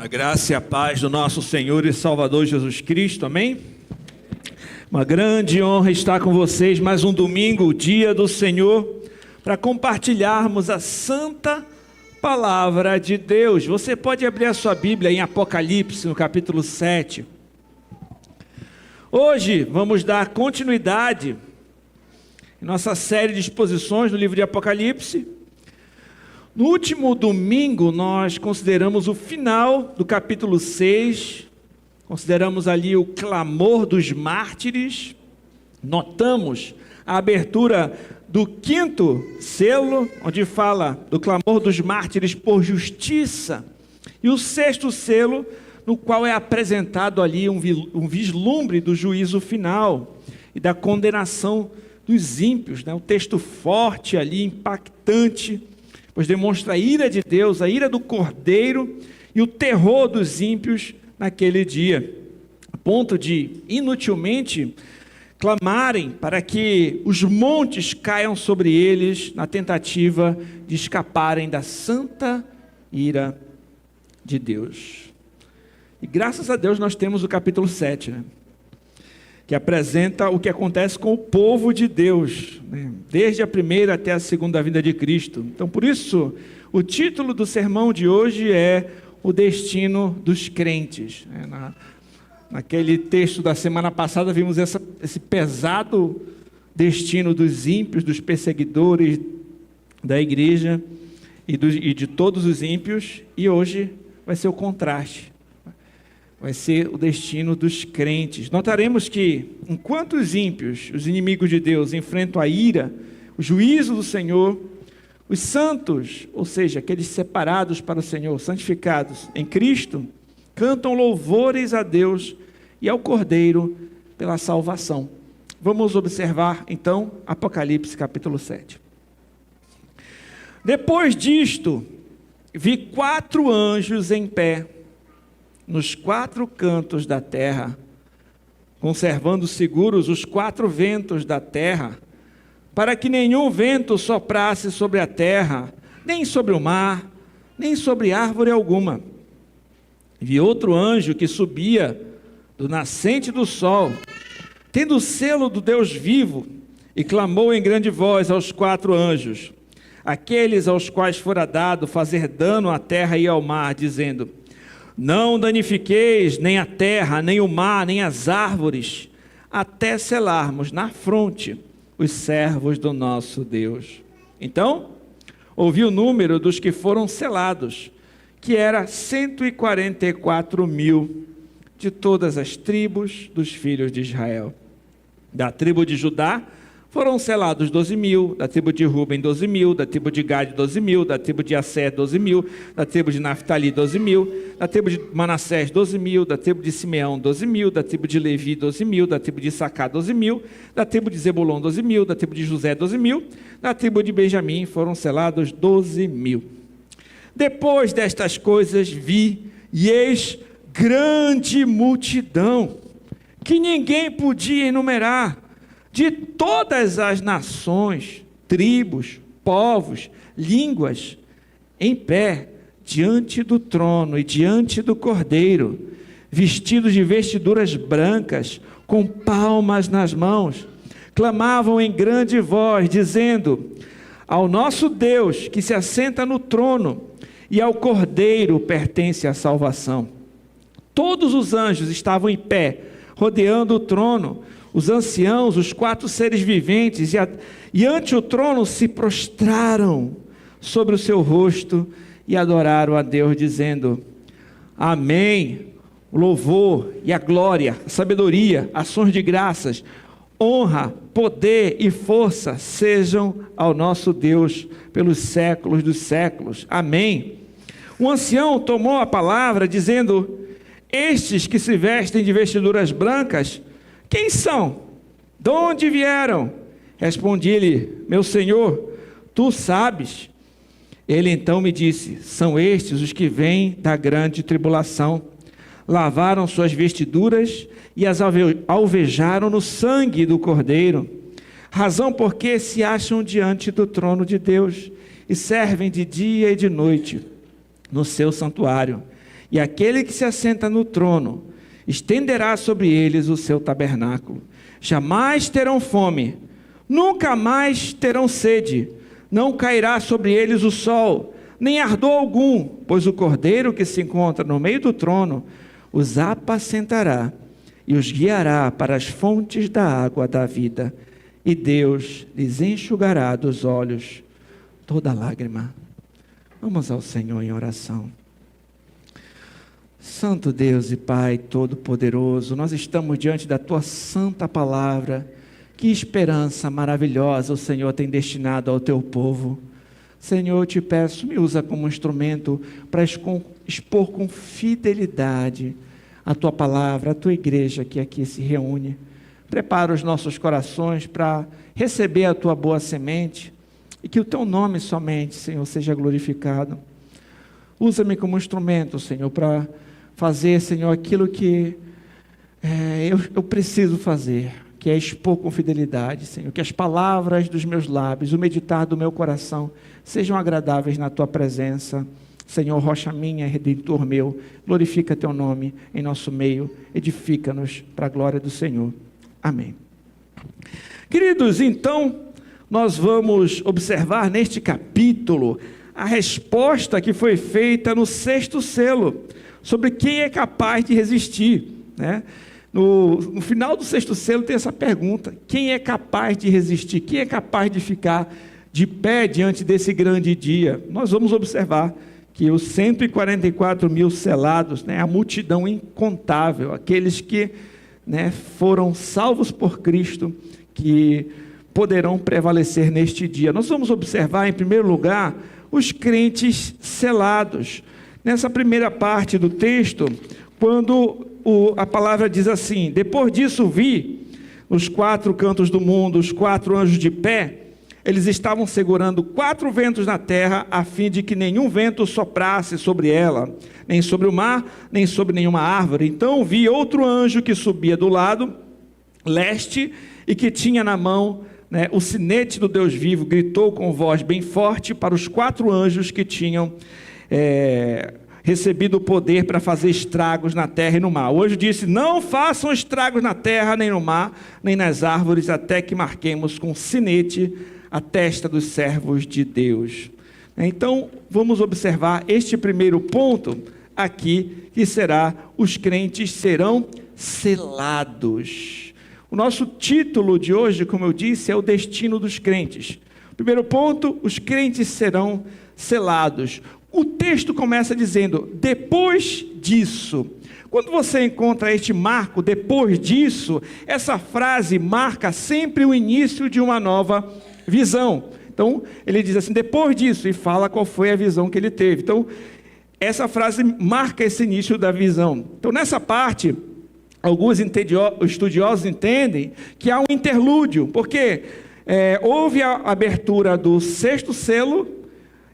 A graça e a paz do nosso Senhor e Salvador Jesus Cristo, amém? Uma grande honra estar com vocês mais um domingo, o dia do Senhor, para compartilharmos a santa palavra de Deus. Você pode abrir a sua Bíblia em Apocalipse, no capítulo 7. Hoje vamos dar continuidade em nossa série de exposições no livro de Apocalipse. No último domingo, nós consideramos o final do capítulo 6, consideramos ali o clamor dos mártires, notamos a abertura do 5º selo, onde fala do clamor dos mártires por justiça, e o 6º selo, no qual é apresentado ali um vislumbre do juízo final e da condenação dos ímpios, né? Um texto forte ali, impactante, pois demonstra a ira de Deus, a ira do Cordeiro e o terror dos ímpios naquele dia, a ponto de inutilmente clamarem para que os montes caiam sobre eles na tentativa de escaparem da santa ira de Deus. E graças a Deus nós temos o capítulo 7, né? Que apresenta o que acontece com o povo de Deus, né? Desde a primeira até a segunda vinda de Cristo. Então, por isso, o título do sermão de hoje é O Destino dos Crentes. Naquele texto da semana passada, vimos esse pesado destino dos ímpios, dos perseguidores da igreja e de todos os ímpios, e hoje vai ser o contraste. Vai ser o destino dos crentes. Notaremos que, enquanto os ímpios, os inimigos de Deus, enfrentam a ira, o juízo do Senhor, os santos, ou seja, aqueles separados para o Senhor, santificados em Cristo, cantam louvores a Deus e ao Cordeiro pela salvação. Vamos observar, então, Apocalipse capítulo 7. Depois disto, vi 4 anjos em pé, nos 4 cantos da terra, conservando seguros os 4 ventos da terra, para que nenhum vento soprasse sobre a terra, nem sobre o mar, nem sobre árvore alguma. Vi outro anjo que subia do nascente do sol, tendo o selo do Deus vivo, e clamou em grande voz aos 4 anjos, aqueles aos quais fora dado fazer dano à terra e ao mar, dizendo: não danifiqueis nem a terra, nem o mar, nem as árvores, até selarmos na fronte os servos do nosso Deus. Então, ouvi o número dos que foram selados, que era 144.000, de todas as tribos dos filhos de Israel. Da tribo de Judá foram selados 12.000, da tribo de Ruben 12.000, da tribo de Gade 12.000, da tribo de Asser 12.000, da tribo de Naftali 12.000, da tribo de Manassés 12.000, da tribo de Simeão 12.000, da tribo de Levi 12.000, da tribo de Issacar 12.000, da tribo de Zebulon 12.000, da tribo de José 12.000, da tribo de Benjamim foram selados 12.000. Depois destas coisas vi, e eis grande multidão, que ninguém podia enumerar, de todas as nações, tribos, povos, línguas, em pé, diante do trono e diante do Cordeiro, vestidos de vestiduras brancas, com palmas nas mãos, clamavam em grande voz, dizendo: ao nosso Deus, que se assenta no trono, e ao Cordeiro pertence a salvação. Todos os anjos estavam em pé, rodeando o trono, os anciãos, os 4 seres viventes, e ante o trono se prostraram sobre o seu rosto e adoraram a Deus, dizendo: amém, o louvor e a glória, a sabedoria, ações de graças, honra, poder e força sejam ao nosso Deus pelos séculos dos séculos, amém. O ancião tomou a palavra, dizendo: estes que se vestem de vestiduras brancas, quem são? De onde vieram? Respondi-lhe: meu Senhor, tu sabes. Ele então me disse: são estes os que vêm da grande tribulação. Lavaram suas vestiduras e as alvejaram no sangue do Cordeiro. Razão porque se acham diante do trono de Deus e servem de dia e de noite no seu santuário. e aquele que se assenta no trono estenderá sobre eles o seu tabernáculo. Jamais terão fome, nunca mais terão sede, não cairá sobre eles o sol, nem ardor algum, pois o Cordeiro que se encontra no meio do trono os apacentará e os guiará para as fontes da água da vida, e Deus lhes enxugará dos olhos toda lágrima. Vamos ao Senhor em oração. Santo Deus e Pai Todo-Poderoso, nós estamos diante da Tua santa palavra. Que esperança maravilhosa o Senhor tem destinado ao Teu povo. Senhor, eu te peço, me usa como instrumento para expor com fidelidade a Tua palavra, a Tua igreja que aqui se reúne. Prepara os nossos corações para receber a Tua boa semente e que o Teu nome somente, Senhor, seja glorificado. Usa-me como instrumento, Senhor, para fazer, Senhor, aquilo que eu preciso fazer, que é expor com fidelidade, Senhor, que as palavras dos meus lábios, o meditar do meu coração, sejam agradáveis na Tua presença. Senhor, rocha minha, Redentor meu, glorifica Teu nome em nosso meio, edifica-nos para a glória do Senhor. Amém. Queridos, então, nós vamos observar neste capítulo a resposta que foi feita no 6º selo, sobre quem é capaz de resistir, né? No final do 6º selo tem essa pergunta: quem é capaz de resistir? Quem é capaz de ficar de pé diante desse grande dia? Nós vamos observar que os 144 mil selados, né, a multidão incontável, aqueles que, né, foram salvos por Cristo, que poderão prevalecer neste dia. Nós vamos observar, em primeiro lugar, os crentes selados. Nessa primeira parte do texto, quando a palavra diz assim: depois disso vi, nos 4 cantos do mundo, os 4 anjos de pé, eles estavam segurando 4 ventos na terra, a fim de que nenhum vento soprasse sobre ela, nem sobre o mar, nem sobre nenhuma árvore. Então vi outro anjo que subia do lado leste, e que tinha na mão, né, o sinete do Deus vivo, gritou com voz bem forte para os 4 anjos que tinham recebido o poder para fazer estragos na terra e no mar. O anjo disse: não façam estragos na terra, nem no mar, nem nas árvores, até que marquemos com sinete a testa dos servos de Deus. Então, vamos observar este primeiro ponto aqui, que será: os crentes serão selados. O nosso título de hoje, como eu disse, é o destino dos crentes. Primeiro ponto: os crentes serão selados. O texto começa dizendo: depois disso. Quando você encontra este marco, depois disso, essa frase marca sempre o início de uma nova visão. Então, ele diz assim: depois disso, e fala qual foi a visão que ele teve. Então, essa frase marca esse início da visão. Então, nessa parte, alguns estudiosos entendem que há um interlúdio, porque houve a abertura do 6º selo,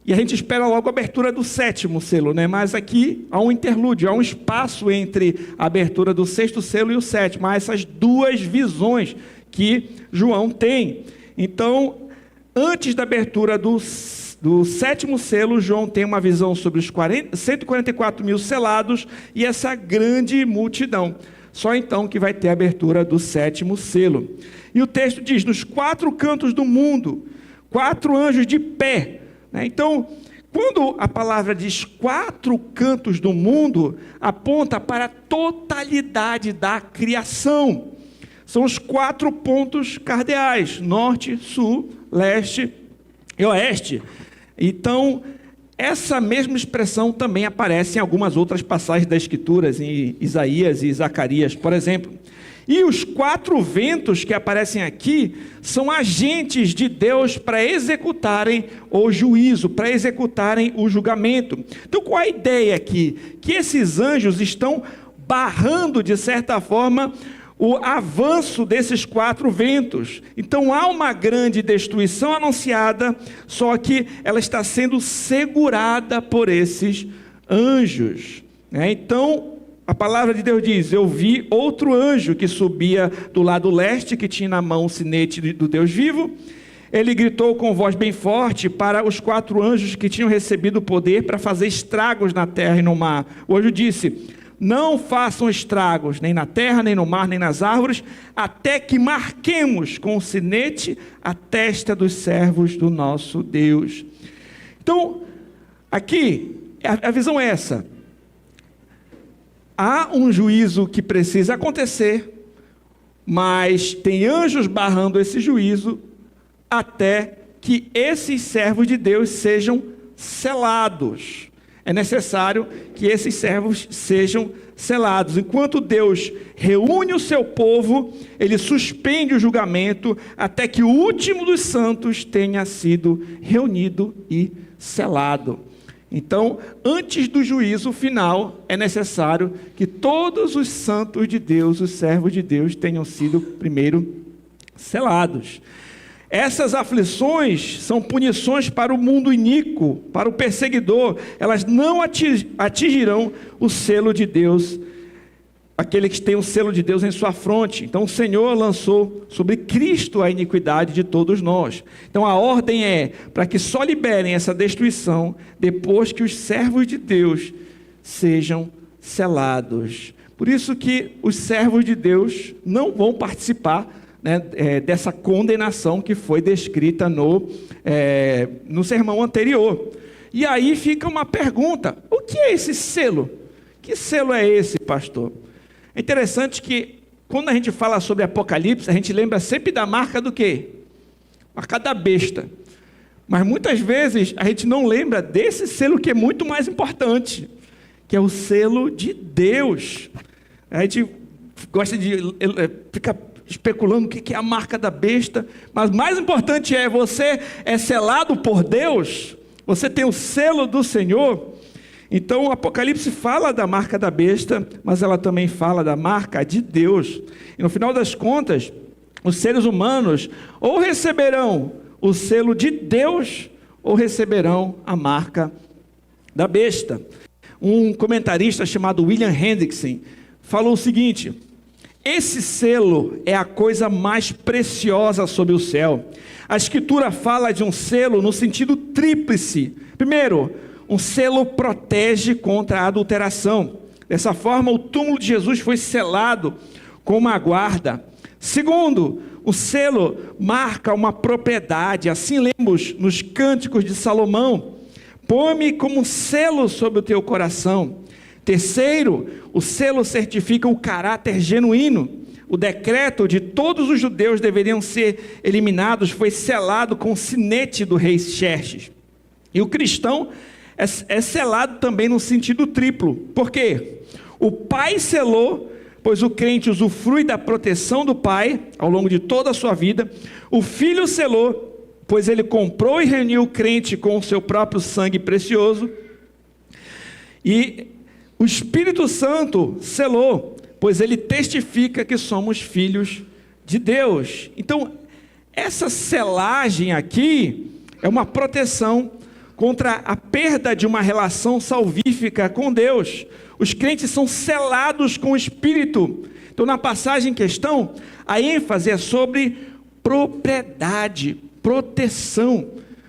e a gente espera logo a abertura do 7º selo, né? Mas aqui há um interlúdio, há um espaço entre a abertura do 6º selo e o 7º. Há essas duas visões que João tem. Então, antes da abertura do 7º selo, João tem uma visão sobre os 144 mil selados e essa grande multidão. Só então que vai ter a abertura do 7º selo. E o texto diz: nos 4 cantos do mundo, 4 anjos de pé. Então, quando a palavra diz 4 cantos do mundo, aponta para a totalidade da criação. São os 4 pontos cardeais: norte, sul, leste e oeste. Então, essa mesma expressão também aparece em algumas outras passagens das Escrituras, em Isaías e Zacarias, por exemplo. E os 4 ventos que aparecem aqui são agentes de Deus para executarem o juízo, para executarem o julgamento. Então, qual a ideia aqui? Que esses anjos estão barrando, de certa forma, o avanço desses 4 ventos. Então, há uma grande destruição anunciada, só que ela está sendo segurada por esses anjos. Então, a palavra de Deus diz: eu vi outro anjo que subia do lado leste, que tinha na mão o sinete do Deus vivo. ele gritou com voz bem forte para os 4 anjos que tinham recebido o poder para fazer estragos na terra e no mar. O anjo disse: não façam estragos, nem na terra, nem no mar, nem nas árvores, até que marquemos com o sinete a testa dos servos do nosso Deus. Então, aqui, a visão é essa. Há um juízo que precisa acontecer, mas tem anjos barrando esse juízo até que esses servos de Deus sejam selados. É necessário que esses servos sejam selados. Enquanto Deus reúne o seu povo, ele suspende o julgamento até que o último dos santos tenha sido reunido e selado. Então, antes do juízo final, é necessário que todos os santos de Deus, os servos de Deus, tenham sido primeiro selados. Essas aflições são punições para o mundo iníquo, para o perseguidor. Elas não atingirão o selo de Deus, aquele que tem o selo de Deus em sua fronte. Então o Senhor lançou sobre Cristo a iniquidade de todos nós. Então a ordem é para que só liberem essa destruição depois que os servos de Deus sejam selados. Por isso que os servos de Deus não vão participar dessa condenação que foi descrita no sermão anterior. E aí fica uma pergunta: o que é esse selo? Que selo é esse, pastor? É interessante que quando a gente fala sobre Apocalipse, a gente lembra sempre da marca do quê? Marca da besta. Mas muitas vezes a gente não lembra desse selo que é muito mais importante, que é o selo de Deus. A gente gosta de ficar especulando o que é a marca da besta, mas mais importante você é selado por Deus, você tem o selo do Senhor. Então o Apocalipse fala da marca da besta, mas ela também fala da marca de Deus. E no final das contas, os seres humanos ou receberão o selo de Deus, ou receberão a marca da besta. Um comentarista chamado William Hendrickson falou o seguinte: esse selo é a coisa mais preciosa sob o céu. A Escritura fala de um selo no sentido tríplice. Primeiro, um selo protege contra a adulteração. Dessa forma, o túmulo de Jesus foi selado com uma guarda. Segundo, o selo marca uma propriedade. Assim lemos nos Cânticos de Salomão: põe-me como um selo sobre o teu coração. Terceiro, o selo certifica o caráter genuíno. O decreto de todos os judeus deveriam ser eliminados foi selado com o sinete do rei Xerxes. E o cristão é selado também no sentido triplo. Por quê? O pai selou, pois o crente usufrui da proteção do pai ao longo de toda a sua vida. O filho selou, pois ele comprou e reuniu o crente com o seu próprio sangue precioso. E o Espírito Santo selou, pois ele testifica que somos filhos de Deus. Então, essa selagem aqui é uma proteção contra a perda de uma relação salvífica com Deus. Os crentes são selados com o Espírito. Então, na passagem em questão, a ênfase é sobre propriedade, proteção.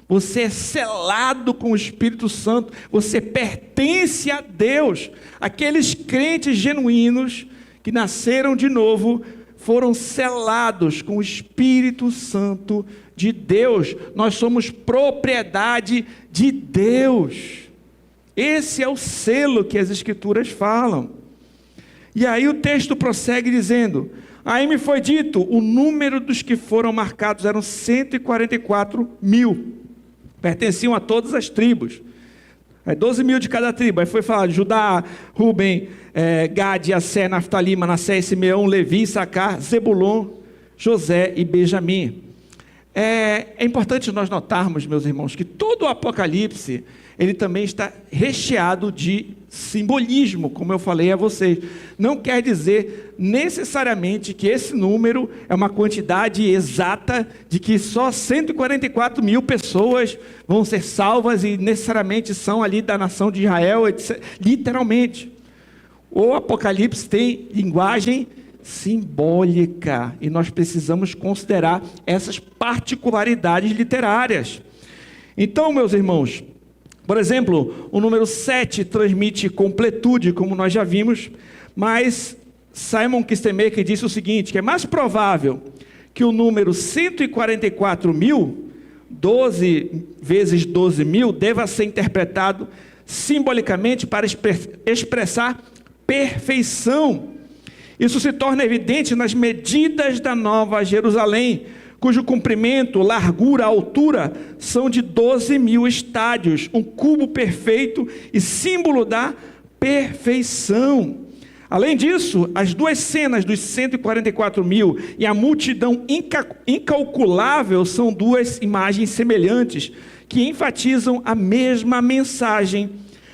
Você é selado com o Espírito Santo, você pertence a Deus. Aqueles crentes genuínos que nasceram de novo foram selados com o Espírito Santo de Deus. Nós somos propriedade de Deus. Esse é o selo que as Escrituras falam. E aí o texto prossegue dizendo: aí me foi dito, o número dos que foram marcados eram 144 mil. Pertenciam a todas as tribos. 12 mil de cada tribo. Aí foi falado: Judá, Ruben, Gade, Assé, Naftali, Manassés, Simeão, Levi, Issacar, Zebulon, José e Benjamim. É importante nós notarmos, meus irmãos, que todo o Apocalipse, ele também está recheado de simbolismo, como eu falei a vocês. Não quer dizer necessariamente que esse número é uma quantidade exata de que só 144 mil pessoas vão ser salvas e necessariamente são ali da nação de Israel, etc. Literalmente. O Apocalipse tem linguagem simbólica, e nós precisamos considerar essas particularidades literárias. Então, meus irmãos, por exemplo, o número 7 transmite completude, como nós já vimos, mas Simon Kistemaker disse o seguinte, que é mais provável que o número 144.000, 12 vezes 12.000, deva ser interpretado simbolicamente para expressar perfeição. Isso se torna evidente nas medidas da Nova Jerusalém, cujo comprimento, largura, altura são de 12.000 estádios, um cubo perfeito e símbolo da perfeição. Além disso, as duas cenas dos 144.000 e a multidão incalculável são duas imagens semelhantes, que enfatizam a mesma mensagem.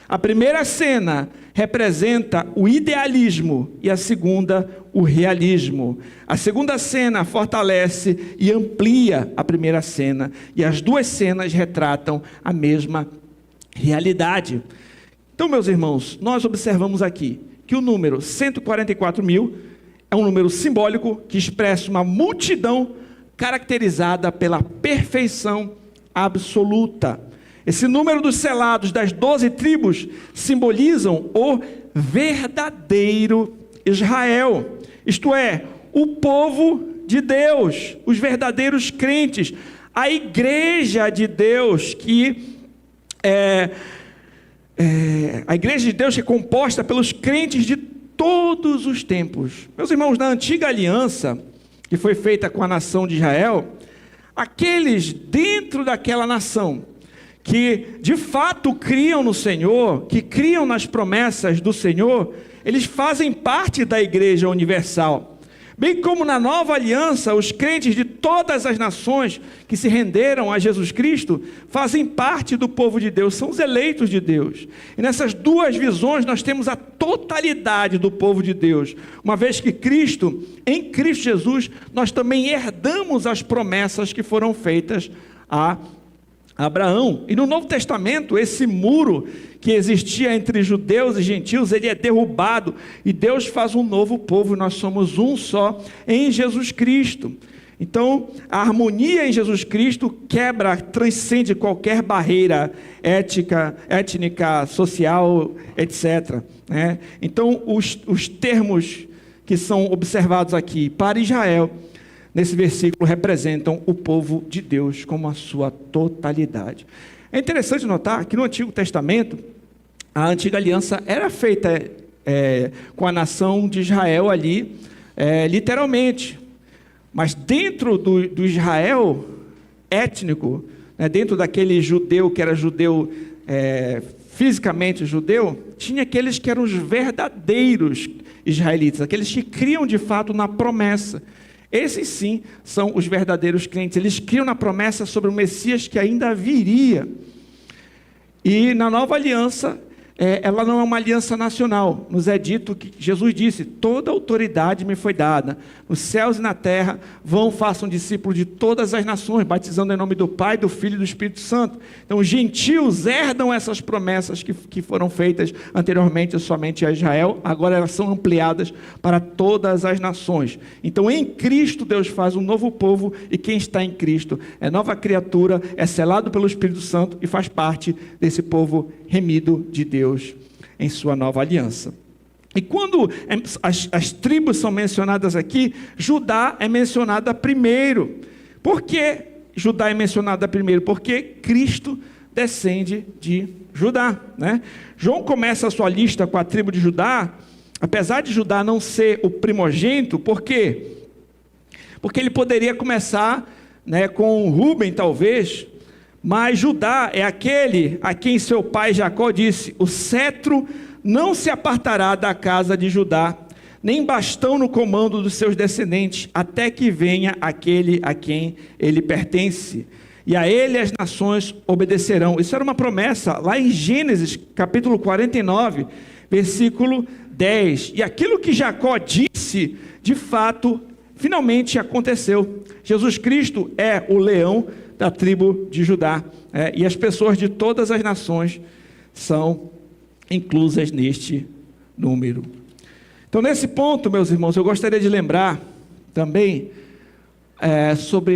A primeira cena representa o idealismo e a segunda, o realismo. A segunda cena fortalece e amplia a primeira cena, e as duas cenas retratam a mesma realidade. Então, meus irmãos, nós observamos aqui que o número 144.000 é um número simbólico que expressa uma multidão caracterizada pela perfeição absoluta. Esse número dos selados das 12 tribos simbolizam o verdadeiro Israel, isto é, o povo de Deus, os verdadeiros crentes, a igreja de Deus, a igreja de Deus que é composta pelos crentes de todos os tempos. Meus irmãos, na antiga aliança, que foi feita com a nação de Israel, aqueles dentro daquela nação, que de fato criam no Senhor, que criam nas promessas do Senhor, eles fazem parte da igreja universal. Bem como na nova aliança, os crentes de todas as nações que se renderam a Jesus Cristo, fazem parte do povo de Deus, são os eleitos de Deus. E nessas duas visões nós temos a totalidade do povo de Deus. Uma vez que em Cristo Jesus, nós também herdamos as promessas que foram feitas a Abraão. E no Novo Testamento, esse muro que existia entre judeus e gentios, ele é derrubado e Deus faz um novo povo, nós somos um só em Jesus Cristo. Então, a harmonia em Jesus Cristo transcende qualquer barreira étnica, social, etc. né? Então, os termos que são observados aqui para Israel, nesse versículo, representam o povo de Deus como a sua totalidade. É interessante notar que no Antigo Testamento, a antiga aliança era feita com a nação de Israel ali, literalmente. Mas dentro do Israel étnico, dentro daquele judeu que era judeu, fisicamente judeu, tinha aqueles que eram os verdadeiros israelitas, aqueles que criam de fato na promessa. Esses sim são os verdadeiros crentes, eles criam na promessa sobre o Messias que ainda viria. E na nova aliança, ela não é uma aliança nacional. Nos é dito que Jesus disse: toda autoridade me foi dada, nos céus e na terra, vão, façam discípulos de todas as nações, batizando em nome do Pai, do Filho e do Espírito Santo. Então os gentios herdam essas promessas que foram feitas anteriormente somente a Israel, agora elas são ampliadas para todas as nações. Então em Cristo Deus faz um novo povo, e quem está em Cristo é nova criatura, é selado pelo Espírito Santo e faz parte desse povo remido de Deus em sua nova aliança. E quando as tribos são mencionadas aqui, Judá é mencionada primeiro. Por que Judá é mencionada primeiro? Porque Cristo descende de Judá, né? João começa a sua lista com a tribo de Judá, apesar de Judá não ser o primogênito. Por quê? Porque ele poderia começar, com Rúben talvez, mas Judá é aquele a quem seu pai Jacó disse: o cetro não se apartará da casa de Judá, nem bastão no comando dos seus descendentes, até que venha aquele a quem ele pertence, e a ele as nações obedecerão. Isso era uma promessa lá em Gênesis capítulo 49, versículo 10. E aquilo que Jacó disse, de fato, finalmente aconteceu. Jesus Cristo é o leão da tribo de Judá, e as pessoas de todas as nações são inclusas neste número. Então, nesse ponto, meus irmãos, eu gostaria de lembrar também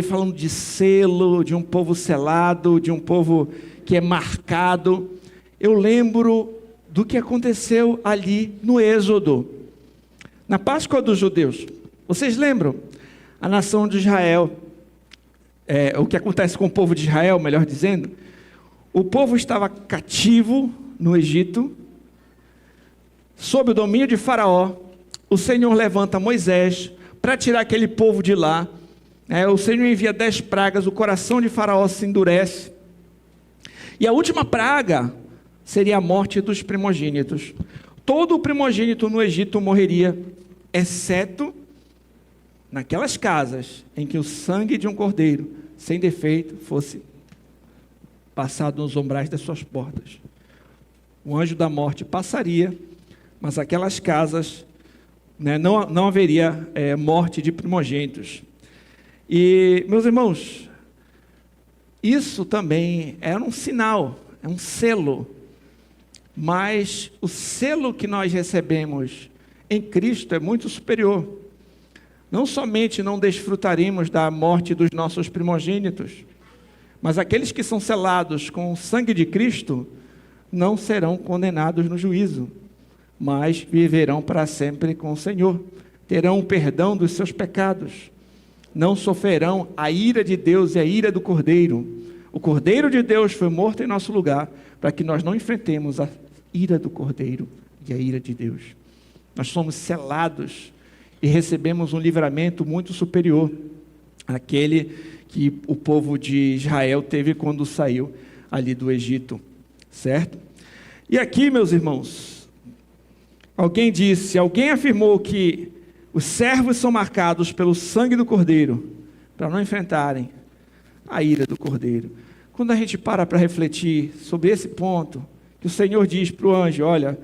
falando de selo, de um povo selado, de um povo que é marcado. Eu lembro do que aconteceu ali no Êxodo, na Páscoa dos judeus. Vocês lembram? A nação de Israel, o que acontece com o povo de Israel, melhor dizendo, o povo estava cativo no Egito, sob o domínio de Faraó. O Senhor levanta Moisés para tirar aquele povo de lá. O Senhor envia 10 pragas, o coração de Faraó se endurece. E a última praga seria a morte dos primogênitos. Todo o primogênito no Egito morreria, exceto naquelas casas em que o sangue de um cordeiro, sem defeito, fosse passado nos umbrais das suas portas. O anjo da morte passaria, mas aquelas casas, não haveria morte de primogênitos. E, meus irmãos, isso também era um sinal, é um selo, mas o selo que nós recebemos em Cristo é muito superior. Não somente não desfrutaremos da morte dos nossos primogênitos, mas aqueles que são selados com o sangue de Cristo não serão condenados no juízo, mas viverão para sempre com o Senhor, terão o perdão dos seus pecados, não sofrerão a ira de Deus e a ira do Cordeiro. O Cordeiro de Deus foi morto em nosso lugar, para que nós não enfrentemos a ira do Cordeiro e a ira de Deus. Nós somos selados e recebemos um livramento muito superior àquele que o povo de Israel teve quando saiu ali do Egito, certo? E aqui, meus irmãos, alguém afirmou que os servos são marcados pelo sangue do Cordeiro, para não enfrentarem a ira do Cordeiro. Quando a gente para refletir sobre esse ponto, que o Senhor diz para o anjo, olha,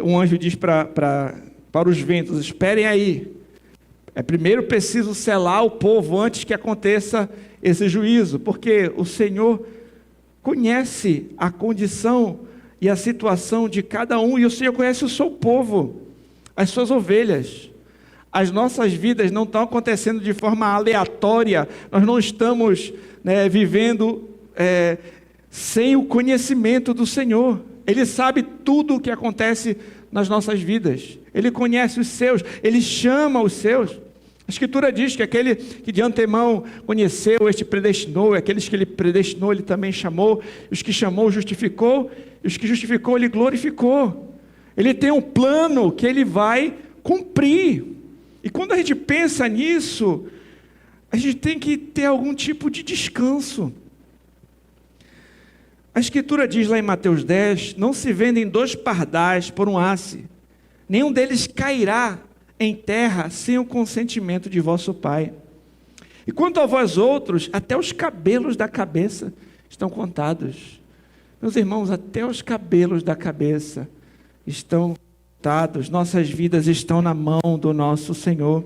um anjo diz para os ventos, esperem aí, primeiro preciso selar o povo antes que aconteça esse juízo, porque o Senhor conhece a condição e a situação de cada um, e o Senhor conhece o seu povo, as suas ovelhas. As nossas vidas não estão acontecendo de forma aleatória, nós não estamos vivendo sem o conhecimento do Senhor. Ele sabe tudo o que acontece nas nossas vidas, Ele conhece os seus, Ele chama os seus. A Escritura diz que aquele que de antemão conheceu, este predestinou, e aqueles que Ele predestinou, Ele também chamou, os que chamou, justificou, e os que justificou, Ele glorificou. Ele tem um plano que Ele vai cumprir. E quando a gente pensa nisso, a gente tem que ter algum tipo de descanso. A Escritura diz lá em Mateus 10, não se vendem 2 pardais por um asse, nenhum deles cairá em terra sem o consentimento de vosso Pai. E quanto a vós outros, até os cabelos da cabeça estão contados. Meus irmãos, até os cabelos da cabeça estão contados, nossas vidas estão na mão do nosso Senhor.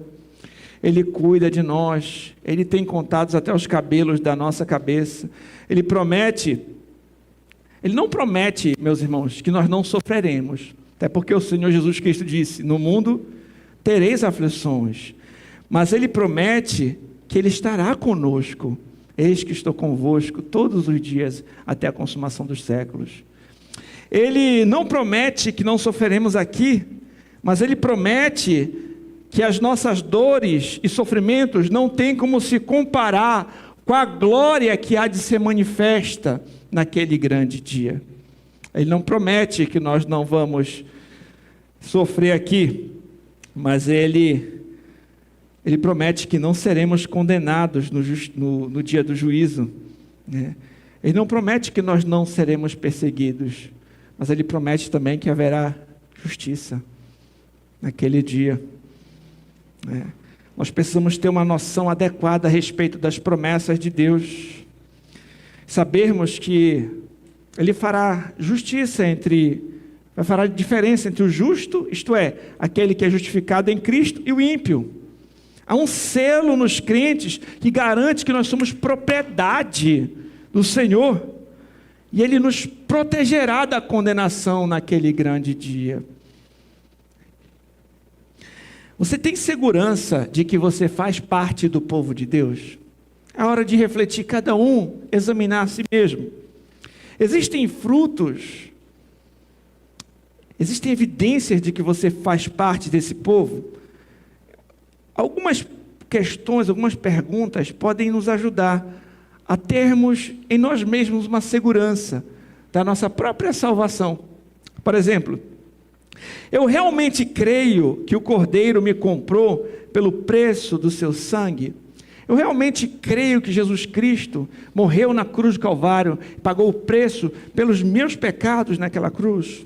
Ele cuida de nós, Ele tem contados até os cabelos da nossa cabeça. Ele não promete, meus irmãos, que nós não sofreremos, até porque o Senhor Jesus Cristo disse, no mundo tereis aflições, mas Ele promete que Ele estará conosco, eis que estou convosco todos os dias, até a consumação dos séculos. Ele não promete que não sofreremos aqui, mas Ele promete que as nossas dores e sofrimentos não têm como se comparar com a glória que há de ser manifesta naquele grande dia. Ele não promete que nós não vamos sofrer aqui, mas Ele promete que não seremos condenados no dia do juízo, né? Ele não promete que nós não seremos perseguidos, mas Ele promete também que haverá justiça naquele dia, né? Nós precisamos ter uma noção adequada a respeito das promessas de Deus, sabermos que Ele fará justiça fará diferença entre o justo, isto é, aquele que é justificado em Cristo, e o ímpio. Há um selo nos crentes que garante que nós somos propriedade do Senhor, e Ele nos protegerá da condenação naquele grande dia. Você tem segurança de que você faz parte do povo de Deus? É hora de refletir, cada um examinar a si mesmo. Existem frutos, existem evidências de que você faz parte desse povo? Algumas questões, algumas perguntas podem nos ajudar a termos em nós mesmos uma segurança da nossa própria salvação. Por exemplo, eu realmente creio que o Cordeiro me comprou pelo preço do seu sangue? Eu realmente creio que Jesus Cristo morreu na cruz do Calvário, pagou o preço pelos meus pecados naquela cruz?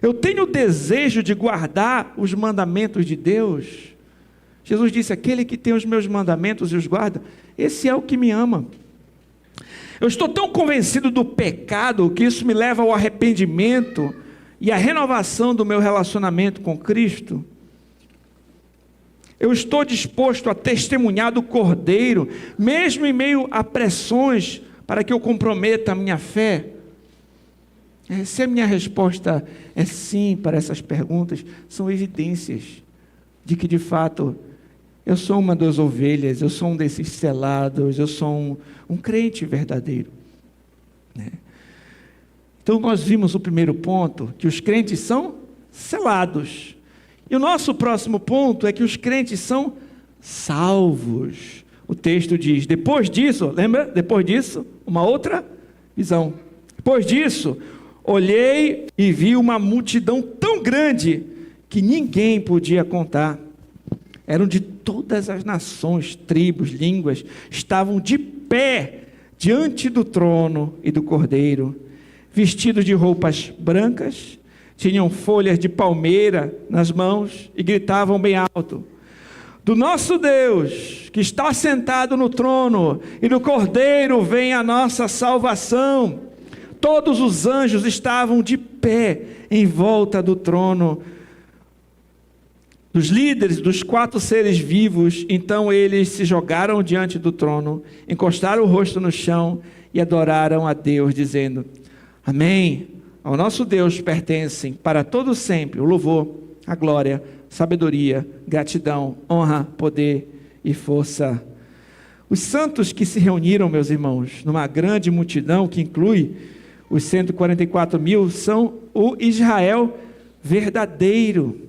Eu tenho o desejo de guardar os mandamentos de Deus? Jesus disse, aquele que tem os meus mandamentos e os guarda, esse é o que me ama. Eu estou tão convencido do pecado que isso me leva ao arrependimento e à renovação do meu relacionamento com Cristo. Eu estou disposto a testemunhar do Cordeiro, mesmo em meio a pressões, para que eu comprometa a minha fé? Se a minha resposta é sim para essas perguntas, são evidências de que de fato eu sou uma das ovelhas, eu sou um desses selados, eu sou um crente verdadeiro. Então nós vimos o primeiro ponto, que os crentes são selados. E o nosso próximo ponto é que os crentes são salvos. O texto diz, depois disso, lembra? Depois disso, uma outra visão. Depois disso, olhei e vi uma multidão tão grande que ninguém podia contar. Eram de todas as nações, tribos, línguas, estavam de pé diante do trono e do Cordeiro, vestidos de roupas brancas, tinham folhas de palmeira nas mãos e gritavam bem alto, do nosso Deus, que está sentado no trono, e do Cordeiro vem a nossa salvação. Todos os anjos estavam de pé em volta do trono, dos líderes dos 4 seres vivos. Então eles se jogaram diante do trono, encostaram o rosto no chão e adoraram a Deus, dizendo, amém. Ao nosso Deus pertencem para todo sempre o louvor, a glória, sabedoria, gratidão, honra, poder e força. Os santos que se reuniram, meus irmãos, numa grande multidão que inclui os 144 mil, são o Israel verdadeiro.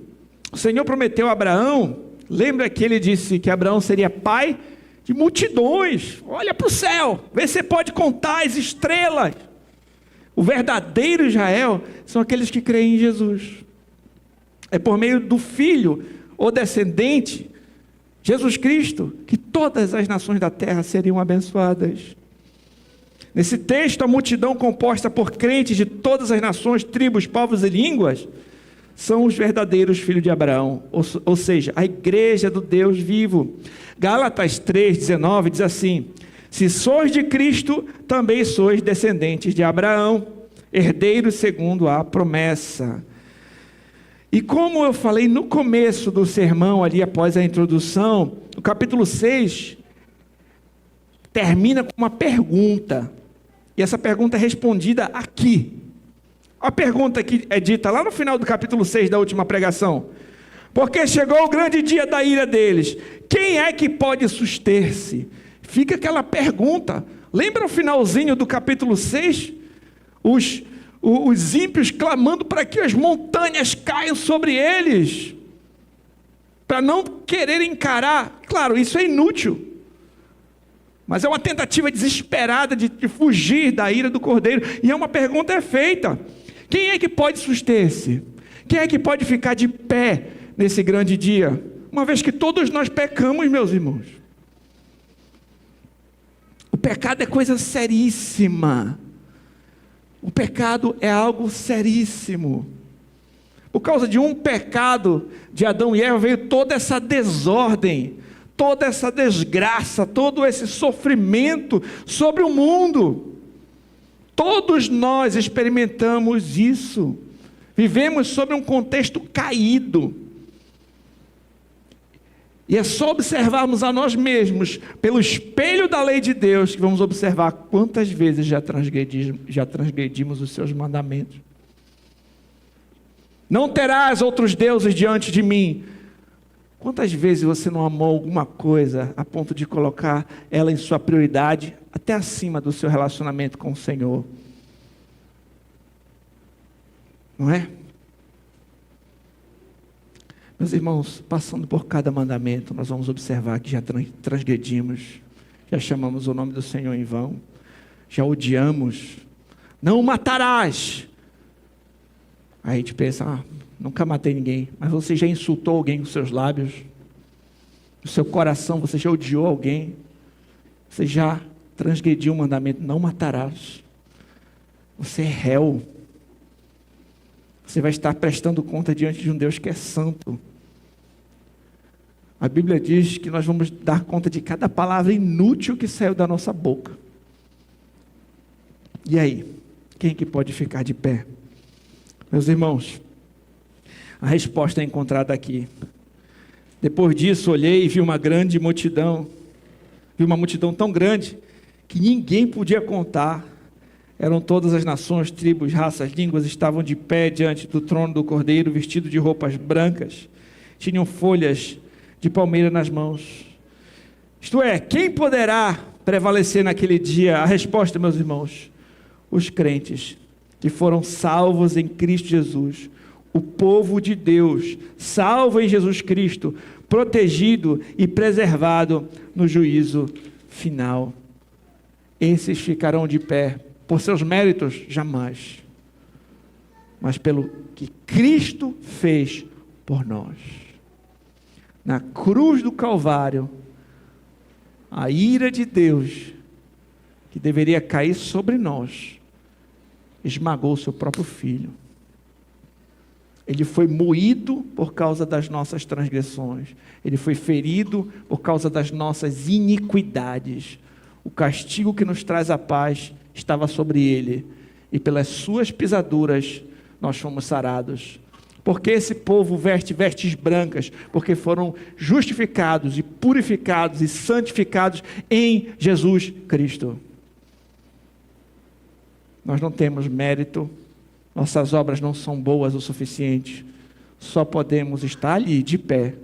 O Senhor prometeu a Abraão, lembra que ele disse que Abraão seria pai de multidões? Olha para o céu, vê se você pode contar as estrelas. O verdadeiro Israel são aqueles que creem em Jesus. É por meio do Filho, ou descendente, Jesus Cristo, que todas as nações da terra seriam abençoadas. Nesse texto, a multidão composta por crentes de todas as nações, tribos, povos e línguas, são os verdadeiros filhos de Abraão, ou seja, a igreja do Deus vivo. Gálatas 3,19 diz assim, se sois de Cristo, também sois descendentes de Abraão, herdeiros segundo a promessa. E como eu falei no começo do sermão, ali após a introdução, o capítulo 6 termina com uma pergunta, e essa pergunta é respondida aqui. A pergunta que é dita lá no final do capítulo 6 da última pregação, porque chegou o grande dia da ira deles, quem é que pode suster-se? Fica aquela pergunta, lembra o finalzinho do capítulo 6? Os ímpios clamando para que as montanhas caiam sobre eles, para não querer encarar. Claro, isso é inútil, mas é uma tentativa desesperada de fugir da ira do Cordeiro. E uma pergunta é feita, quem é que pode suster-se? Quem é que pode ficar de pé nesse grande dia? Uma vez que todos nós pecamos, meus irmãos. O pecado é coisa seríssima. O pecado é algo seríssimo. Por causa de um pecado de Adão e Eva veio toda essa desordem, toda essa desgraça, todo esse sofrimento sobre o mundo. Todos nós experimentamos isso. Vivemos sob um contexto caído. E é só observarmos a nós mesmos, pelo espelho da lei de Deus, que vamos observar quantas vezes já transgredimos os seus mandamentos. Não terás outros deuses diante de mim. Quantas vezes você não amou alguma coisa a ponto de colocar ela em sua prioridade, até acima do seu relacionamento com o Senhor? Não é? Meus irmãos, passando por cada mandamento, nós vamos observar que já transgredimos, já chamamos o nome do Senhor em vão, já odiamos. Não matarás. Aí a gente pensa, nunca matei ninguém. Mas você já insultou alguém com seus lábios? No seu coração você já odiou alguém? Você já transgrediu o mandamento, não matarás. Você é réu. Você vai estar prestando conta diante de um Deus que é santo. A Bíblia diz que nós vamos dar conta de cada palavra inútil que saiu da nossa boca. E aí? Quem que pode ficar de pé? Meus irmãos, a resposta é encontrada aqui. Depois disso, olhei e vi uma grande multidão. Vi uma multidão tão grande que ninguém podia contar. Eram todas as nações, tribos, raças, línguas, estavam de pé diante do trono do Cordeiro, vestidos de roupas brancas. Tinham folhas de palmeira nas mãos. Isto é, quem poderá prevalecer naquele dia? A resposta, meus irmãos, os crentes que foram salvos em Cristo Jesus, o povo de Deus, salvo em Jesus Cristo, protegido e preservado no juízo final. Esses ficarão de pé, por seus méritos, jamais, mas pelo que Cristo fez por nós. Na cruz do Calvário, a ira de Deus, que deveria cair sobre nós, esmagou o seu próprio Filho. Ele foi moído por causa das nossas transgressões. Ele foi ferido por causa das nossas iniquidades. O castigo que nos traz a paz estava sobre ele. E pelas suas pisaduras nós fomos sarados. Porque esse povo veste vestes brancas? Porque foram justificados e purificados e santificados em Jesus Cristo. Nós não temos mérito, nossas obras não são boas o suficiente, só podemos estar ali de pé,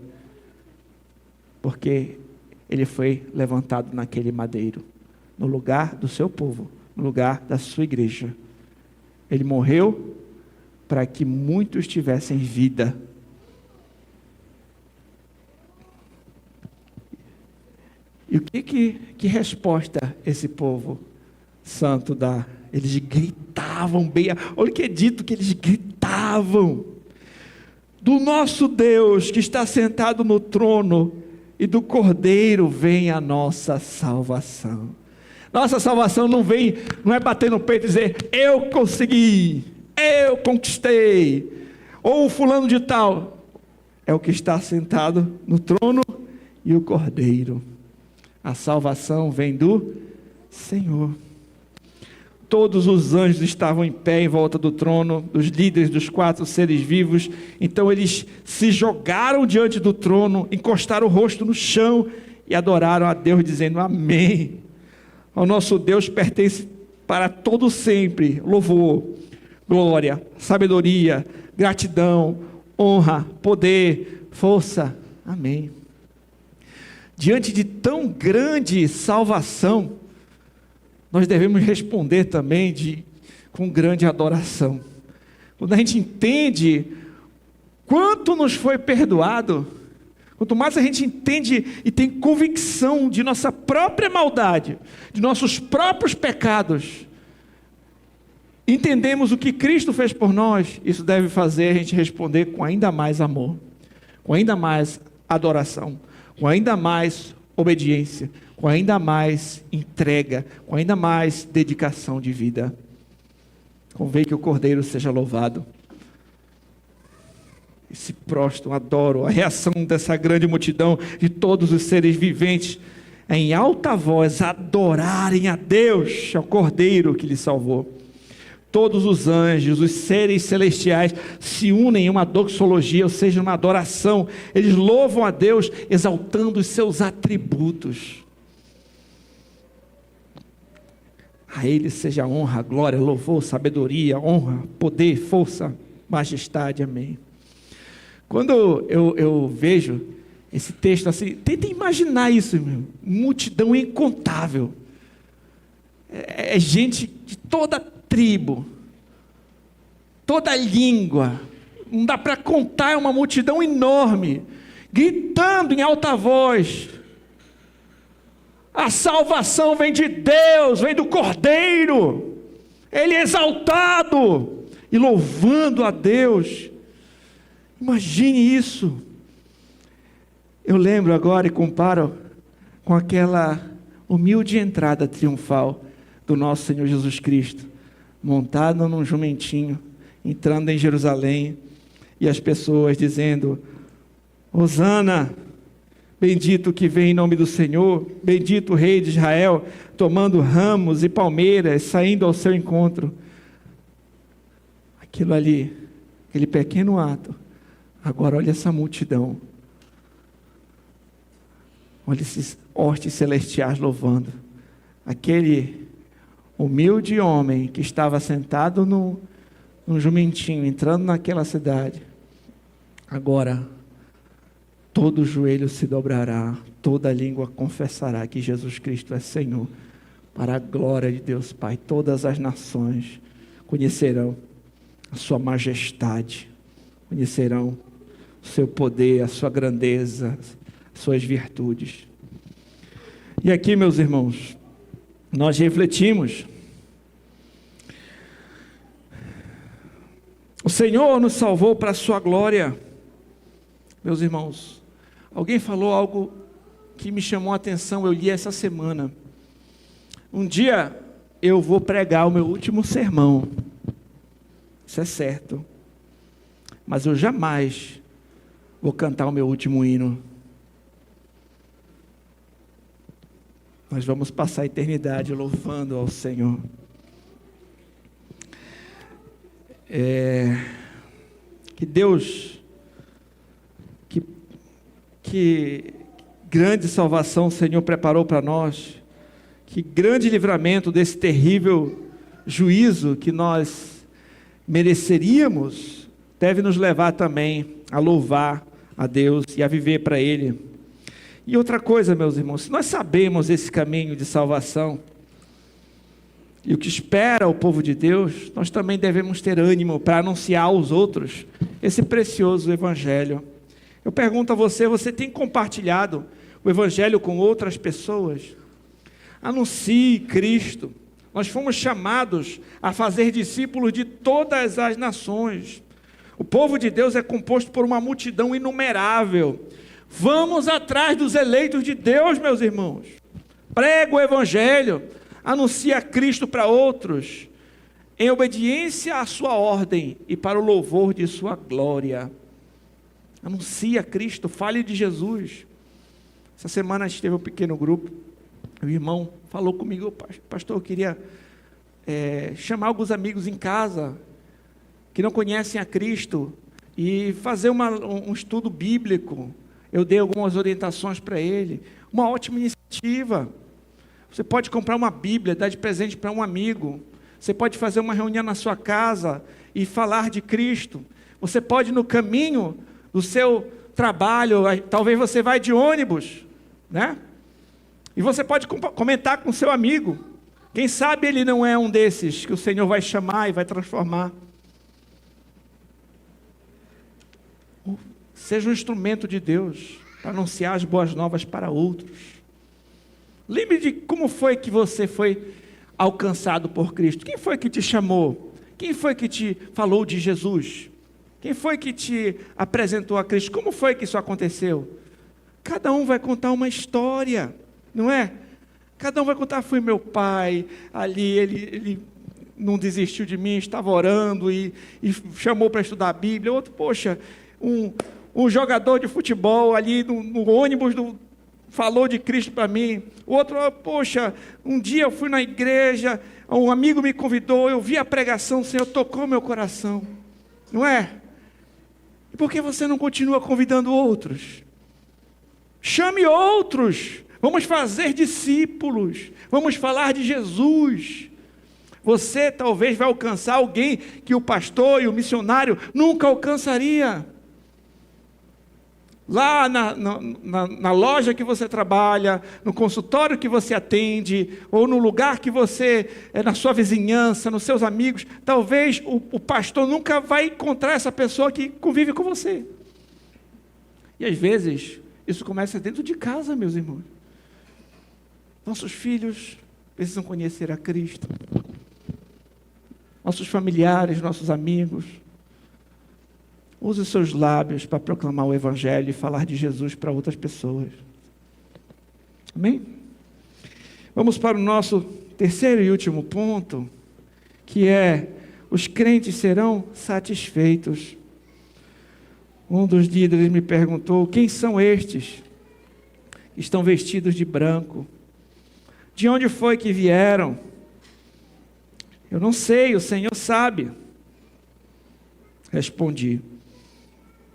porque Ele foi levantado naquele madeiro, no lugar do seu povo, no lugar da sua igreja. Ele morreu para que muitos tivessem vida. E o que resposta esse povo santo dá? Eles gritavam bem, olha o que é dito, que eles gritavam, do nosso Deus que está sentado no trono e do Cordeiro vem a nossa salvação. Nossa salvação não é bater no peito e dizer, eu consegui, eu conquistei, ou o fulano de tal, é o que está sentado no trono e o Cordeiro. A salvação vem do Senhor. Todos os anjos estavam em pé em volta do trono, os líderes dos 4 seres vivos. Então eles se jogaram diante do trono, encostaram o rosto no chão e adoraram a Deus, dizendo amém. Ao nosso Deus pertence para todo sempre louvor, glória, sabedoria, gratidão, honra, poder, força. Amém. Diante de tão grande salvação, nós devemos responder também com grande adoração. Quando a gente entende quanto nos foi perdoado, quanto mais a gente entende e tem convicção de nossa própria maldade, de nossos próprios pecados, entendemos o que Cristo fez por nós, isso deve fazer a gente responder com ainda mais amor, com ainda mais adoração, com ainda mais obediência, com ainda mais entrega, com ainda mais dedicação de vida. Convém que o Cordeiro seja louvado. E se prostram, adoro. A reação dessa grande multidão, de todos os seres viventes, é em alta voz adorarem a Deus, ao Cordeiro que lhe salvou. Todos os anjos, os seres celestiais se unem em uma doxologia, ou seja, uma adoração. Eles louvam a Deus, exaltando os seus atributos. A Ele seja honra, glória, louvor, sabedoria, honra, poder, força, majestade. Amém. Quando eu vejo Esse texto assim, tenta imaginar isso, irmão. Multidão incontável. É gente de toda tribo, toda língua. Não dá para contar, é uma multidão enorme, gritando em alta voz. A salvação vem de Deus, vem do Cordeiro. Ele é exaltado e louvando a Deus. Imagine isso. Eu lembro agora e comparo com aquela humilde entrada triunfal do nosso Senhor Jesus Cristo, montado num jumentinho, entrando em Jerusalém, e as pessoas dizendo: Hosana, bendito que vem em nome do Senhor, bendito o Rei de Israel, tomando ramos e palmeiras, saindo ao seu encontro. Aquilo ali, aquele pequeno ato. Agora olha essa multidão. Olha esses hostes celestiais louvando. Aquele humilde homem que estava sentado num jumentinho, entrando naquela cidade. Agora, todo joelho se dobrará, toda língua confessará que Jesus Cristo é Senhor. Para a glória de Deus Pai, todas as nações conhecerão a sua majestade, conhecerão o seu poder, a sua grandeza, suas virtudes. E aqui, meus irmãos, nós refletimos. O Senhor nos salvou para a sua glória. Meus irmãos, alguém falou algo que me chamou a atenção, eu li essa semana. Um dia eu vou pregar o meu último sermão, isso é certo, mas eu jamais vou cantar o meu último hino. Nós vamos passar a eternidade louvando ao Senhor. Que Deus, que grande salvação o Senhor preparou para nós, que grande livramento desse terrível juízo que nós mereceríamos, deve nos levar também a louvar a Deus e a viver para Ele. E outra coisa, meus irmãos, se nós sabemos esse caminho de salvação e o que espera o povo de Deus, nós também devemos ter ânimo para anunciar aos outros esse precioso Evangelho. Eu pergunto a você, você tem compartilhado o Evangelho com outras pessoas? Anuncie Cristo. Nós fomos chamados a fazer discípulos de todas as nações. O povo de Deus é composto por uma multidão inumerável. Vamos atrás dos eleitos de Deus, meus irmãos. Prega o Evangelho, anuncia Cristo para outros, em obediência à sua ordem e para o louvor de sua glória. Anuncia Cristo, fale de Jesus. Essa semana a gente teve um pequeno grupo, o irmão falou comigo: pastor, eu queria chamar alguns amigos em casa, que não conhecem a Cristo, e fazer um estudo bíblico. Eu dei algumas orientações para ele, uma ótima iniciativa. Você pode comprar uma Bíblia, dar de presente para um amigo. Você pode fazer uma reunião na sua casa e falar de Cristo. Você pode, no caminho do seu trabalho, talvez você vai de ônibus, né? E você pode comentar com seu amigo. Quem sabe ele não é um desses que o Senhor vai chamar e vai transformar. Seja um instrumento de Deus para anunciar as boas novas para outros. Lembre de como foi que você foi alcançado por Cristo. Quem foi que te chamou? Quem foi que te falou de Jesus? Quem foi que te apresentou a Cristo? Como foi que isso aconteceu? Cada um vai contar uma história, não é? Cada um vai contar: foi meu pai, ali ele não desistiu de mim, estava orando e chamou para estudar a Bíblia. Outro, poxa, um jogador de futebol ali no ônibus falou de Cristo para mim. O outro, poxa, um dia eu fui na igreja, um amigo me convidou, eu vi a pregação, o Senhor tocou meu coração. Não é? E por que você não continua convidando outros? Chame outros. Vamos fazer discípulos. Vamos falar de Jesus. Você talvez vai alcançar alguém que o pastor e o missionário nunca alcançaria. lá na loja que você trabalha, no consultório que você atende, ou no lugar que você, na sua vizinhança, nos seus amigos, talvez o pastor nunca vai encontrar essa pessoa que convive com você. E às vezes, isso começa dentro de casa, meus irmãos. Nossos filhos precisam conhecer a Cristo. Nossos familiares, nossos amigos. Use os seus lábios para proclamar o Evangelho e falar de Jesus para outras pessoas. Amém? Vamos para o nosso terceiro e último ponto, que é: os crentes serão satisfeitos. Um dos líderes me perguntou: quem são estes que estão vestidos de branco? De onde foi que vieram? Eu não sei, o Senhor sabe. Respondi.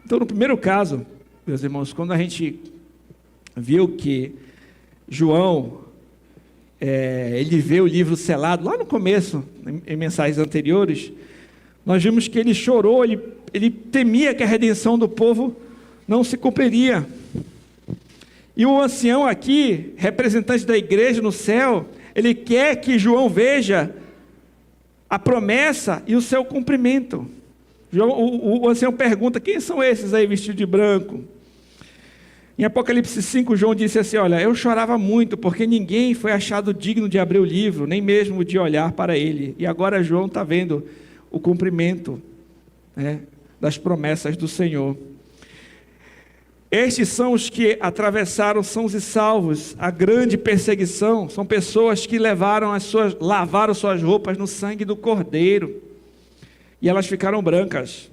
Então, no primeiro caso, meus irmãos, quando a gente viu que João, ele vê o livro selado, lá no começo, em mensagens anteriores, nós vimos que ele chorou, ele temia que a redenção do povo não se cumpriria. E o ancião aqui, representante da igreja no céu, ele quer que João veja a promessa e o seu cumprimento. O ancião pergunta: quem são esses aí vestidos de branco? Em Apocalipse 5, João disse assim: olha, eu chorava muito, porque ninguém foi achado digno de abrir o livro, nem mesmo de olhar para ele. E agora João está vendo o cumprimento, das promessas do Senhor. Estes são os que atravessaram sãos e salvos a grande perseguição. São pessoas que lavaram suas roupas no sangue do Cordeiro, e elas ficaram brancas.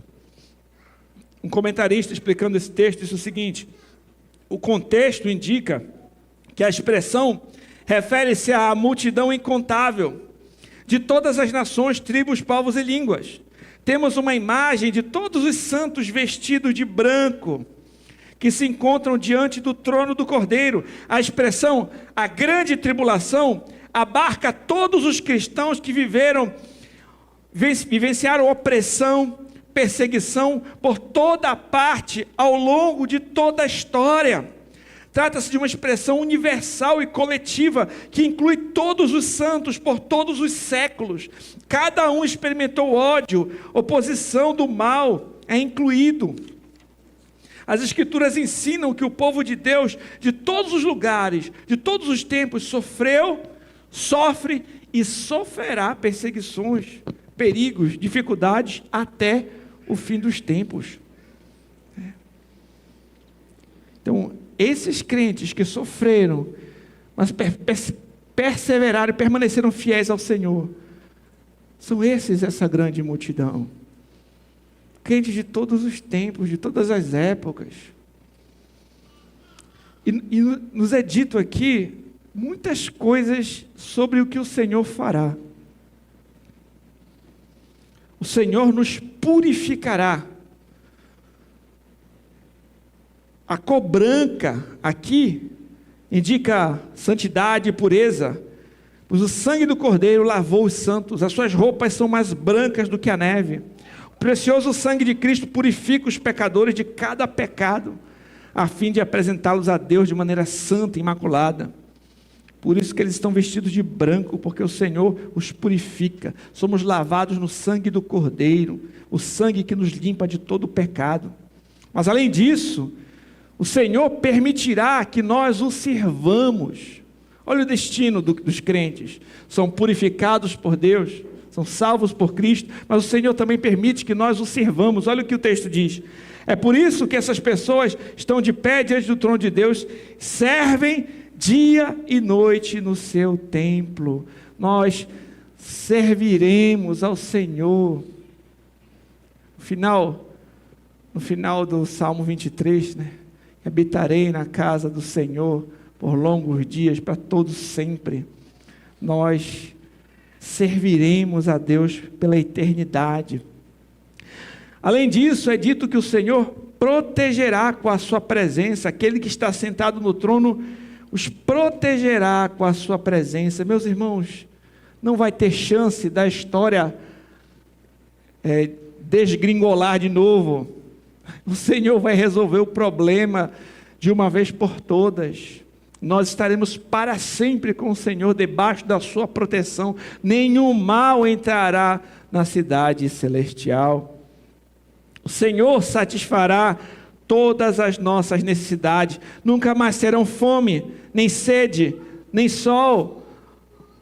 Um comentarista explicando esse texto disse o seguinte: o contexto indica que a expressão refere-se à multidão incontável de todas as nações, tribos, povos e línguas. Temos uma imagem de todos os santos vestidos de branco, que se encontram diante do trono do Cordeiro. A expressão a grande tribulação abarca todos os cristãos que vivenciaram opressão, perseguição por toda parte ao longo de toda a história. Trata-se de uma expressão universal e coletiva que inclui todos os santos por todos os séculos. Cada um experimentou ódio, oposição do mal é incluído. As Escrituras ensinam que o povo de Deus, de todos os lugares, de todos os tempos, sofreu, sofre e sofrerá perseguições, perigos, dificuldades até o fim dos tempos. Então, esses crentes que sofreram, mas perseveraram e permaneceram fiéis ao Senhor, são essa grande multidão. Crentes de todos os tempos, de todas as épocas. E nos é dito aqui muitas coisas sobre o que o Senhor fará. O Senhor nos purificará. A cor branca aqui indica santidade e pureza, pois o sangue do Cordeiro lavou os santos, as suas roupas são mais brancas do que a neve. O precioso sangue de Cristo purifica os pecadores de cada pecado, a fim de apresentá-los a Deus de maneira santa e imaculada. Por isso que eles estão vestidos de branco, porque o Senhor os purifica. Somos lavados no sangue do Cordeiro, o sangue que nos limpa de todo o pecado. Mas além disso, o Senhor permitirá que nós o sirvamos. Olha o destino dos crentes: são purificados por Deus, são salvos por Cristo, mas o Senhor também permite que nós o sirvamos. Olha o que o texto diz: é por isso que essas pessoas estão de pé diante do trono de Deus, servem dia e noite no seu templo. Nós serviremos ao Senhor. No final do Salmo 23, habitarei na casa do Senhor por longos dias, para todos sempre. Nós serviremos a Deus pela eternidade. Além disso, é dito que o Senhor protegerá com a sua presença, aquele que está sentado no trono os protegerá com a sua presença. Meus irmãos, não vai ter chance da história desgringolar de novo. O Senhor vai resolver o problema de uma vez por todas. Nós estaremos para sempre com o Senhor, debaixo da sua proteção. Nenhum mal entrará na cidade celestial. O Senhor satisfará todas as nossas necessidades. Nunca mais terão fome, nem sede, nem sol,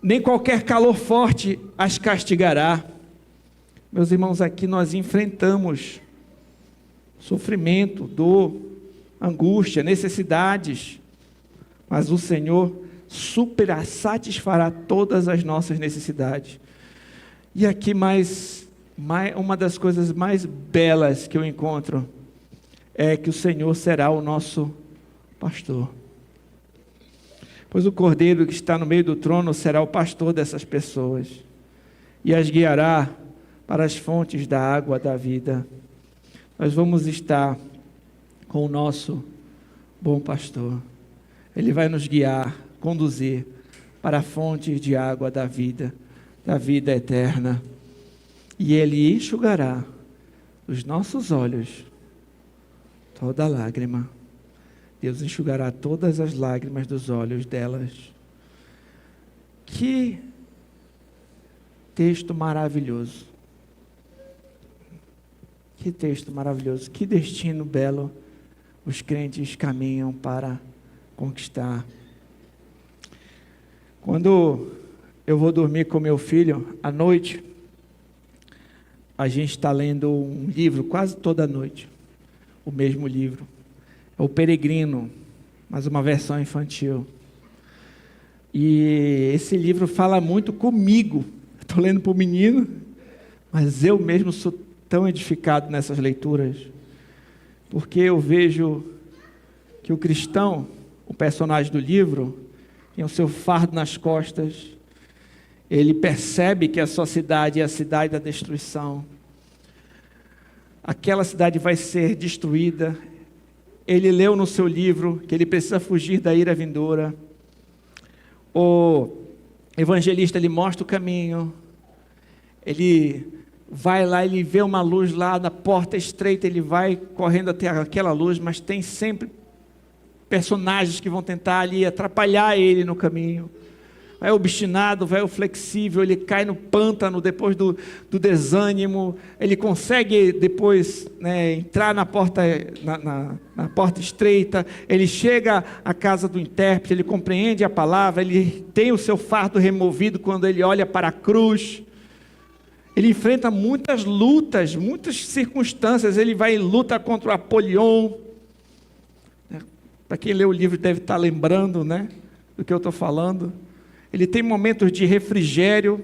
nem qualquer calor forte as castigará. Meus irmãos, aqui nós enfrentamos sofrimento, dor, angústia, necessidades, mas o Senhor satisfará todas as nossas necessidades. E aqui uma das coisas mais belas que eu encontro é que o Senhor será o nosso pastor. Pois o Cordeiro que está no meio do trono será o pastor dessas pessoas e as guiará para as fontes da água da vida. Nós vamos estar com o nosso bom pastor. Ele vai nos guiar, conduzir para a fonte de água da vida eterna. E Ele enxugará dos nossos olhos toda lágrima. Deus enxugará todas as lágrimas dos olhos delas. Que texto maravilhoso. Que texto maravilhoso. Que destino belo os crentes caminham para conquistar. Quando eu vou dormir com meu filho, à noite, a gente está lendo um livro quase toda noite. O mesmo livro. É o Peregrino, mas uma versão infantil. E esse livro fala muito comigo. Estou lendo para o menino, mas eu mesmo sou tão edificado nessas leituras, porque eu vejo que o cristão, o personagem do livro, tem o seu fardo nas costas. Ele percebe que a sua cidade é a cidade da destruição. Aquela cidade vai ser destruída. Ele leu no seu livro que ele precisa fugir da ira vindoura. O evangelista, ele mostra o caminho. Ele vai lá, ele vê uma luz lá na porta estreita, ele vai correndo até aquela luz, mas tem sempre personagens que vão tentar ali atrapalhar ele no caminho. Vai o obstinado, vai o flexível, ele cai no pântano depois do desânimo, ele consegue depois entrar na porta, na porta estreita, ele chega à casa do intérprete, ele compreende a palavra, ele tem o seu fardo removido quando ele olha para a cruz. Ele enfrenta muitas lutas, muitas circunstâncias, ele vai em luta contra o Apolion. Para quem lê o livro deve estar lembrando, do que eu estou falando. Ele tem momentos de refrigério,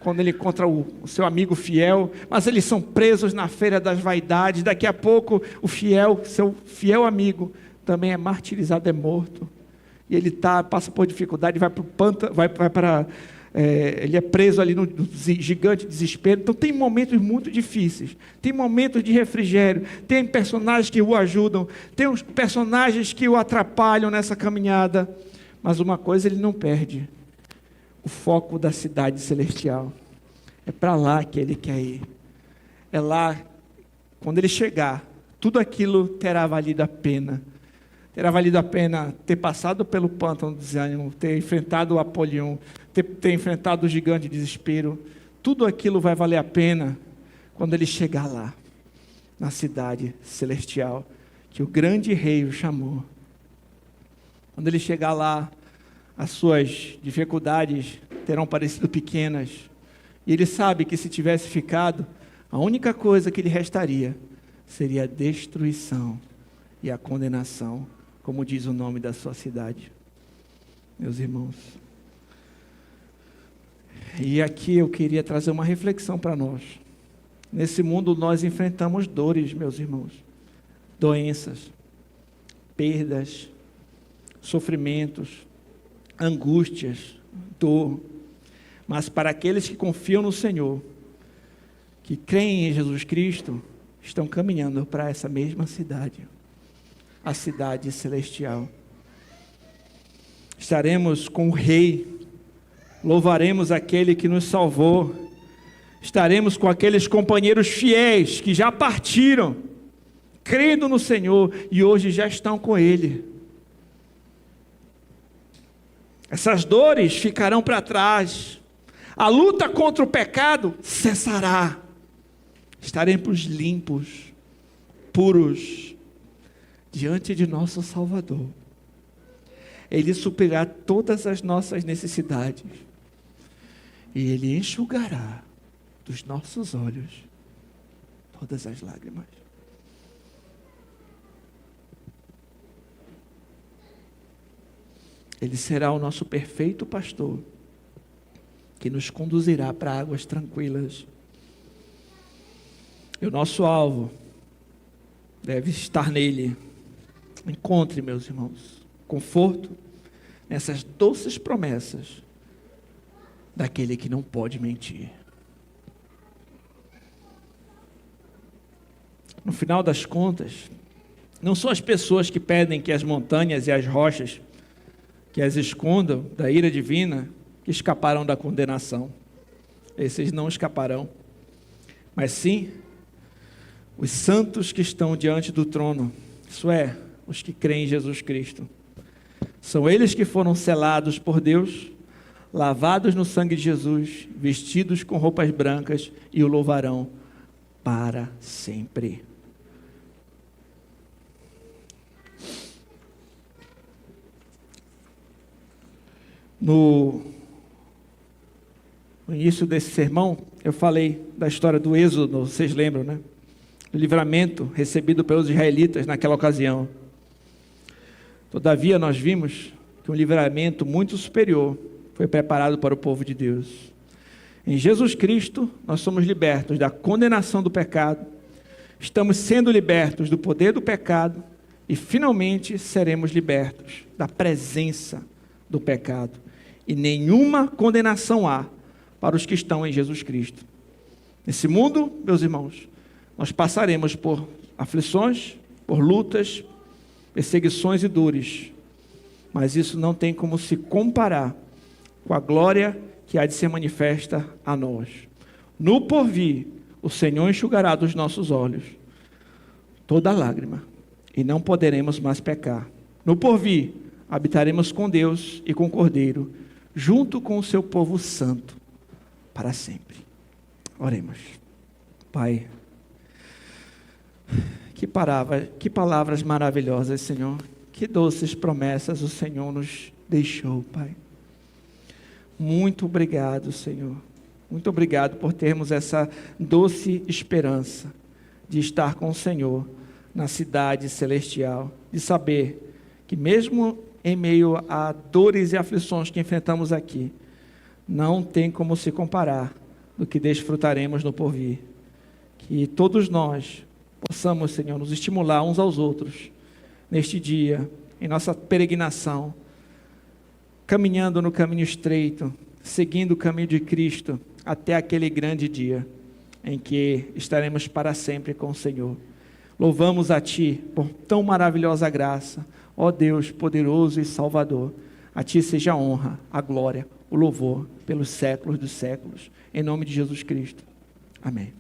quando ele encontra o seu amigo fiel, mas eles são presos na feira das vaidades. Daqui a pouco o seu fiel amigo, também é martirizado, é morto. E ele passa por dificuldade, vai para o pântano, ele é preso ali no gigante desespero. Então tem momentos muito difíceis, tem momentos de refrigério, tem personagens que o ajudam, tem uns personagens que o atrapalham nessa caminhada. Mas uma coisa ele não perde: o foco da cidade celestial. É para lá que ele quer ir. É lá, quando ele chegar, tudo aquilo terá valido a pena. Terá valido a pena ter passado pelo pântano do desânimo, ter enfrentado o Apolion, ter enfrentado o gigante de desespero. Tudo aquilo vai valer a pena quando ele chegar lá, na cidade celestial, que o grande rei o chamou. Quando ele chegar lá, as suas dificuldades terão parecido pequenas. E ele sabe que se tivesse ficado, a única coisa que lhe restaria seria a destruição e a condenação, como diz o nome da sua cidade. Meus irmãos. E aqui eu queria trazer uma reflexão para nós. Nesse mundo nós enfrentamos dores, meus irmãos. Doenças, perdas, sofrimentos, angústias, dor. Mas para aqueles que confiam no Senhor, que creem em Jesus Cristo, estão caminhando para essa mesma cidade, a cidade celestial. Estaremos com o Rei, louvaremos aquele que nos salvou, estaremos com aqueles companheiros fiéis que já partiram, crendo no Senhor e hoje já estão com Ele. Essas dores ficarão para trás. A luta contra o pecado cessará. Estaremos limpos, puros, diante de nosso Salvador. Ele suprirá todas as nossas necessidades. E Ele enxugará dos nossos olhos todas as lágrimas. Ele será o nosso perfeito pastor, que nos conduzirá para águas tranquilas. E o nosso alvo deve estar nele. Encontre, meus irmãos, conforto nessas doces promessas daquele que não pode mentir. No final das contas, não são as pessoas que pedem que as montanhas e as rochas que as escondam da ira divina que escaparão da condenação. Esses não escaparão, mas sim os santos que estão diante do trono, isso é, os que creem em Jesus Cristo. São eles que foram selados por Deus, lavados no sangue de Jesus, vestidos com roupas brancas e o louvarão para sempre. No início desse sermão, eu falei da história do Êxodo, vocês lembram, né? O livramento recebido pelos israelitas naquela ocasião. Todavia, nós vimos que um livramento muito superior foi preparado para o povo de Deus. Em Jesus Cristo, nós somos libertos da condenação do pecado, estamos sendo libertos do poder do pecado e, finalmente, seremos libertos da presença do pecado. E nenhuma condenação há para os que estão em Jesus Cristo. Nesse mundo, meus irmãos, nós passaremos por aflições, por lutas, perseguições e dores, mas isso não tem como se comparar com a glória que há de ser manifesta a nós. No porvir, o Senhor enxugará dos nossos olhos toda lágrima, e não poderemos mais pecar. No porvir, habitaremos com Deus e com o Cordeiro, junto com o seu povo santo, para sempre. Oremos. Pai, que palavras maravilhosas, Senhor. Que doces promessas o Senhor nos deixou, Pai. Muito obrigado, Senhor. Muito obrigado por termos essa doce esperança de estar com o Senhor na cidade celestial, de saber que mesmo em meio a dores e aflições que enfrentamos aqui, não tem como se comparar do que desfrutaremos no porvir. Que todos nós possamos, Senhor, nos estimular uns aos outros neste dia, em nossa peregrinação, caminhando no caminho estreito, seguindo o caminho de Cristo, até aquele grande dia em que estaremos para sempre com o Senhor. Louvamos a Ti por tão maravilhosa graça, ó Deus poderoso e Salvador. A Ti seja a honra, a glória, o louvor pelos séculos dos séculos. Em nome de Jesus Cristo. Amém.